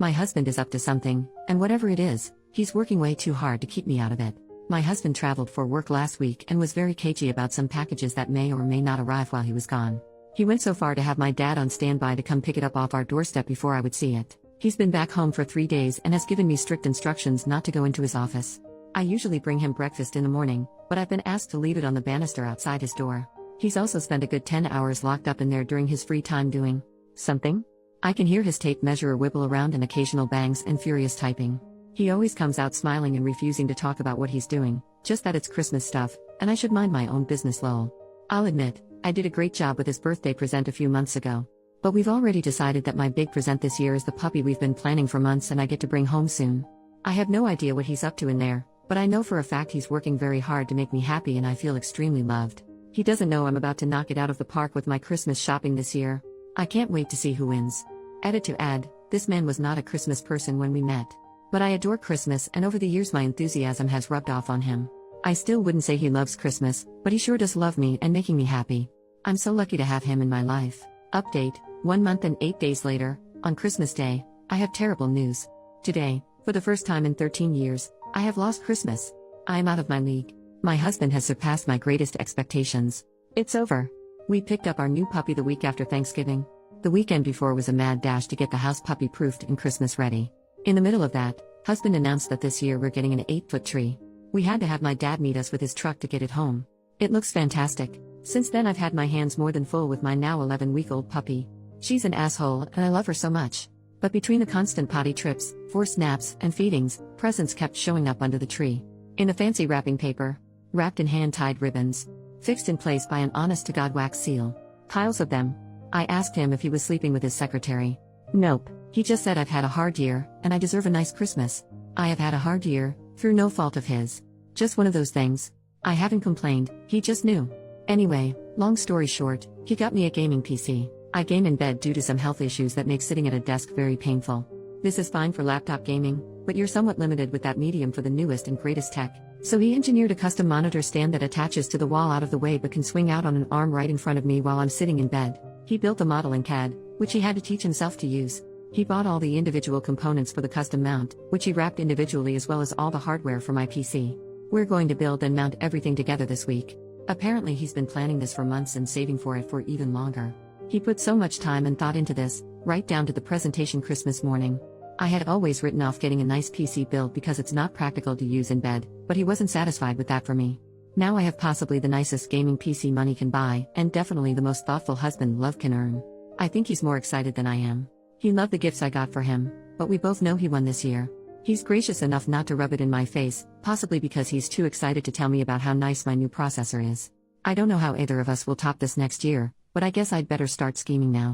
My husband is up to something, and whatever it is, he's working way too hard to keep me out of it. My husband traveled for work last week and was very cagey about some packages that may or may not arrive while he was gone. He went so far to have my dad on standby to come pick it up off our doorstep before I would see it. He's been back home for 3 days and has given me strict instructions not to go into his office. I usually bring him breakfast in the morning, but I've been asked to leave it on the banister outside his door. He's also spent a good 10 hours locked up in there during his free time doing something. I can hear his tape measure wibble around and occasional bangs and furious typing. He always comes out smiling and refusing to talk about what he's doing, just that it's Christmas stuff, and I should mind my own business lol. I'll admit, I did a great job with his birthday present a few months ago. But we've already decided that my big present this year is the puppy we've been planning for months and I get to bring home soon. I have no idea what he's up to in there, but I know for a fact he's working very hard to make me happy and I feel extremely loved. He doesn't know I'm about to knock it out of the park with my Christmas shopping this year. I can't wait to see who wins. Edit to add, this man was not a Christmas person when we met. But I adore Christmas and over the years my enthusiasm has rubbed off on him. I still wouldn't say he loves Christmas, but he sure does love me and making me happy. I'm so lucky to have him in my life. Update, 1 month and 8 days later, on Christmas Day, I have terrible news. Today, for the first time in 13 years, I have lost Christmas. I am out of my league. My husband has surpassed my greatest expectations. It's over. We picked up our new puppy the week after Thanksgiving. The weekend before was a mad dash to get the house puppy proofed and Christmas ready. In the middle of that, husband announced that this year we're getting an 8-foot tree. We had to have my dad meet us with his truck to get it home. It looks fantastic. Since then I've had my hands more than full with my now 11-week-old puppy. She's an asshole and I love her so much. But between the constant potty trips, forced naps, and feedings, presents kept showing up under the tree. In a fancy wrapping paper. Wrapped in hand-tied ribbons. Fixed in place by an honest-to-God wax seal. Piles of them. I asked him if he was sleeping with his secretary. Nope. He just said I've had a hard year, and I deserve a nice Christmas. I have had a hard year, through no fault of his. Just one of those things. I haven't complained, he just knew. Anyway, long story short, he got me a gaming PC. I game in bed due to some health issues that make sitting at a desk very painful. This is fine for laptop gaming, but you're somewhat limited with that medium for the newest and greatest tech. So he engineered a custom monitor stand that attaches to the wall out of the way but can swing out on an arm right in front of me while I'm sitting in bed. He built the model in CAD, which he had to teach himself to use. He bought all the individual components for the custom mount, which he wrapped individually as well as all the hardware for my PC. We're going to build and mount everything together this week. Apparently he's been planning this for months and saving for it for even longer. He put so much time and thought into this, right down to the presentation Christmas morning. I had always written off getting a nice PC build because it's not practical to use in bed, but he wasn't satisfied with that for me. Now I have possibly the nicest gaming PC money can buy, and definitely the most thoughtful husband love can earn. I think he's more excited than I am. He loved the gifts I got for him, but we both know he won this year. He's gracious enough not to rub it in my face, possibly because he's too excited to tell me about how nice my new processor is. I don't know how either of us will top this next year, but I guess I'd better start scheming now.